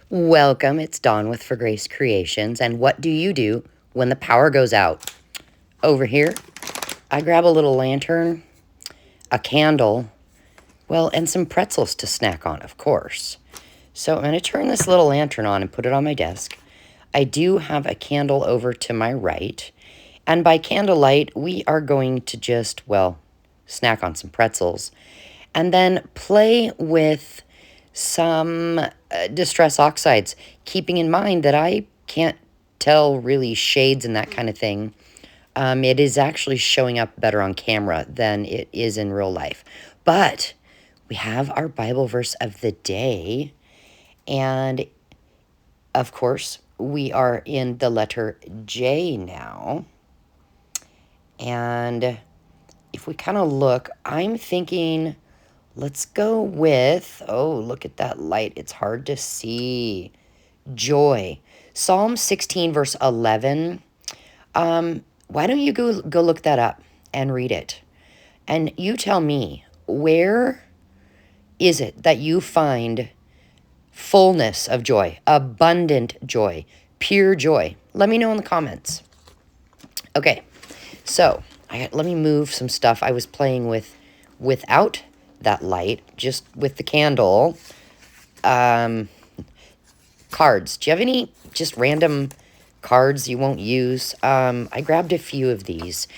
Welcome, it's Dawn with For Grace Creations, and what do you do when the power goes out? Over here, I grab a little lantern, a candle, well, and some pretzels to snack on, of course. So I'm going to turn this little lantern on and put it on my desk. I do have a candle over to my right, and by candlelight, we are going to just, well, snack on some pretzels, and then play with some distress oxides, keeping in mind that I can't tell really shades and that kind of thing. It is actually showing up better on camera than it is in real life. But we have our Bible verse of the day, and of course, we are in the letter J now. And if we kind of look, I'm thinking, let's go with, oh, look at that light. It's hard to see. Joy. Psalm 16, verse 11. Why don't you go look that up and read it? And you tell me, where is it that you find fullness of joy, abundant joy, pure joy? Let me know in the comments. Okay, so let me move some stuff I was playing with without that light, just with the candle. Cards. Do you have any just random cards you won't use? I grabbed a few of these,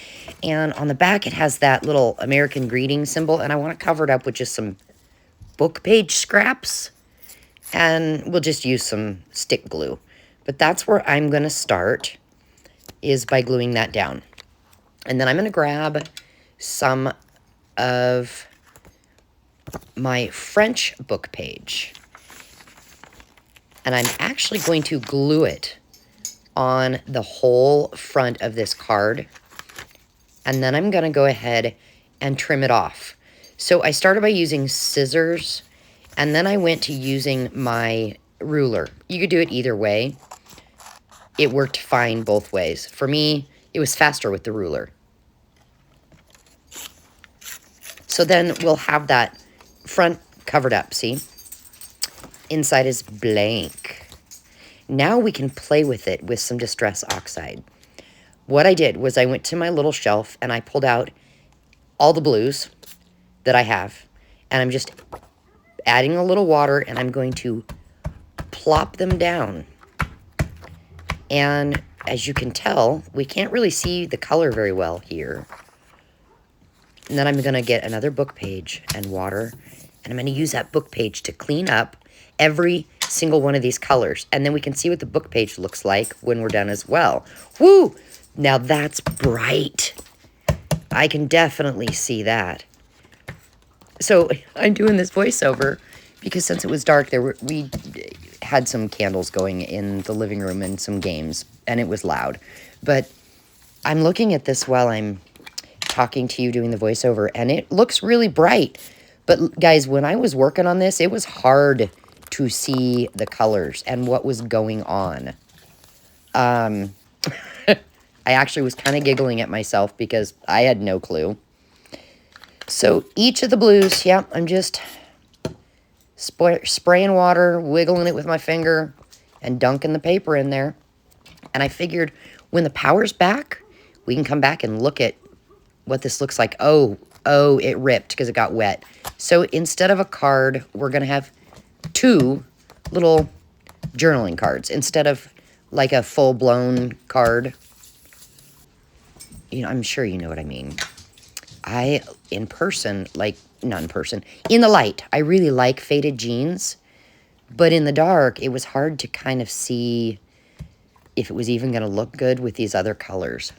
and on the back it has that little American greeting symbol, and I want to cover it up with just some book page scraps, and we'll just use some stick glue. But that's where I'm going to start, is by gluing that down. And then I'm going to grab some of my French book page, and I'm actually going to glue it on the whole front of this card. And then I'm going to go ahead and trim it off. So I started by using scissors, and then I went to using my ruler. You could do it either way. It worked fine both ways. For me, it was faster with the ruler. So then we'll have that front covered up, see? Inside is blank. Now we can play with it with some distress oxide. What I did was I went to my little shelf and I pulled out all the blues that I have, and I'm just adding a little water, and I'm going to plop them down. And as you can tell, we can't really see the color very well here. And then I'm going to get another book page and water, and I'm going to use that book page to clean up every single one of these colors. And then we can see what the book page looks like when we're done as well. Woo! Now that's bright. I can definitely see that. So I'm doing this voiceover because since it was dark, we had some candles going in the living room and some games, and it was loud. But I'm looking at this while I'm talking to you, doing the voiceover, and it looks really bright. But guys, when I was working on this, it was hard to see the colors and what was going on. I actually was kind of giggling at myself because I had no clue. So each of the blues, yeah, I'm just spraying water, wiggling it with my finger, and dunking the paper in there. And I figured when the power's back, we can come back and look at what this looks like. Oh, it ripped because it got wet. So instead of a card, we're going to have two little journaling cards instead of like a full-blown card. You know, I'm sure you know what I mean. In the light, I really like faded jeans, but in the dark, it was hard to kind of see if it was even going to look good with these other colors.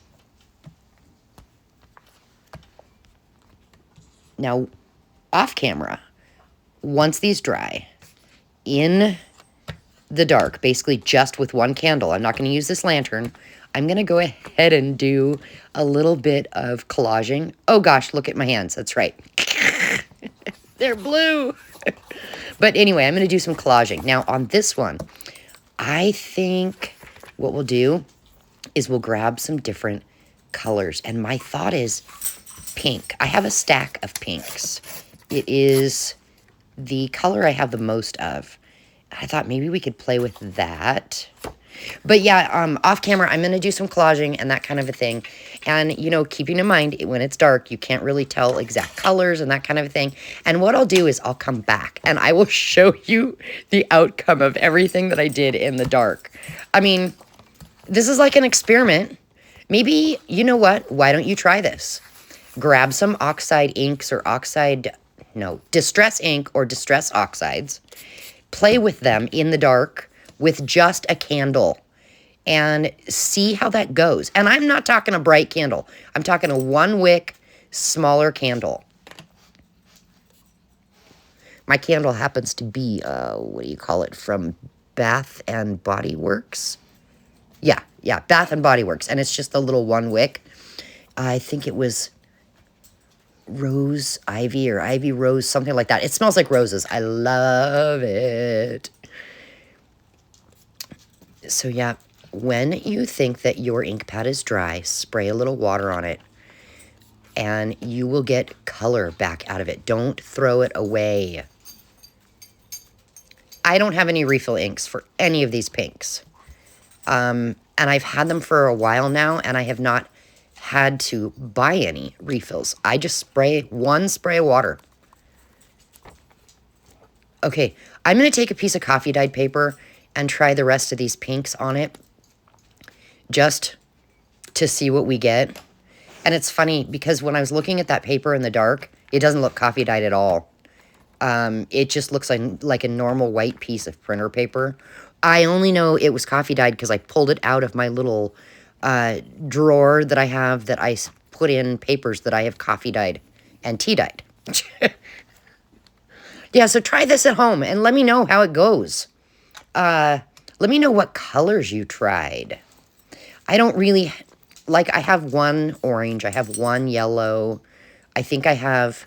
Now, off camera, once these dry, in the dark, basically just with one candle, I'm not going to use this lantern, I'm going to go ahead and do a little bit of collaging. Oh gosh, look at my hands. That's right. They're blue. But anyway, I'm going to do some collaging. Now on this one, I think what we'll do is we'll grab some different colors. And my thought is pink. I have a stack of pinks. It is the color I have the most of. I thought maybe we could play with that. But yeah, off camera, I'm going to do some collaging and that kind of a thing. And, you know, keeping in mind, when it's dark, you can't really tell exact colors and that kind of a thing. And what I'll do is I'll come back and I will show you the outcome of everything that I did in the dark. I mean, this is like an experiment. Maybe, you know what? Why don't you try this? Grab some oxide inks or distress ink or distress oxides. Play with them in the dark with just a candle and see how that goes. And I'm not talking a bright candle. I'm talking a 1-wick, smaller candle. My candle happens to be, what do you call it, from Bath and Body Works? Yeah, Bath and Body Works. And it's just a little 1-wick. I think it was Rose Ivy or Ivy Rose, something like that. It smells like roses. I love it. So yeah, when you think that your ink pad is dry, spray a little water on it and you will get color back out of it. Don't throw it away. I don't have any refill inks for any of these pinks. And I've had them for a while now and I have not had to buy any refills. I just spray one spray of water. Okay, I'm going to take a piece of coffee dyed paper and try the rest of these pinks on it just to see what we get. And it's funny because when I was looking at that paper in the dark, it doesn't look coffee dyed at all. It just looks like a normal white piece of printer paper. I only know it was coffee dyed because I pulled it out of my little drawer that I have that I put in papers that I have coffee dyed and tea dyed. Yeah, so try this at home and let me know how it goes. Let me know what colors you tried. I don't really, like, I have one orange, I have one yellow, I think I have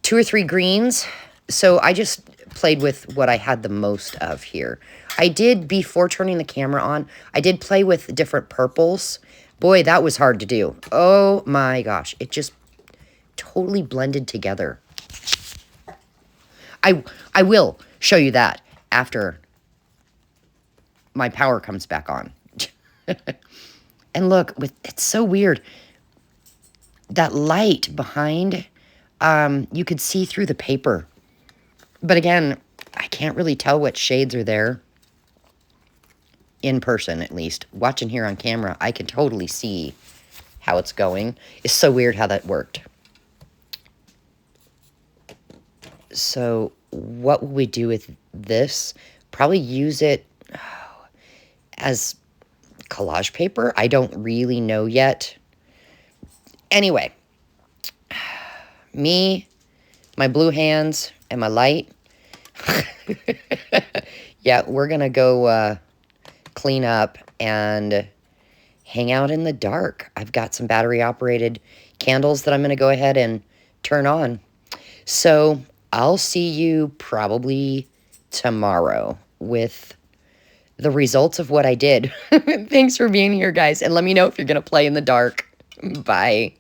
2 or 3 greens. So I just played with what I had the most of here. I did, before turning the camera on, I did play with different purples. Boy, that was hard to do. Oh my gosh, it just totally blended together. I will show you that after my power comes back on. And look, it's so weird. That light behind, you could see through the paper. But again, I can't really tell what shades are there. In person, at least. Watching here on camera, I can totally see how it's going. It's so weird how that worked. So what will we do with this? Probably use it as collage paper. I don't really know yet. Anyway, me, my blue hands, and my light. Yeah, we're going to go clean up and hang out in the dark. I've got some battery-operated candles that I'm going to go ahead and turn on. So I'll see you probably tomorrow with the results of what I did. Thanks for being here, guys. And let me know if you're going to play in the dark. Bye.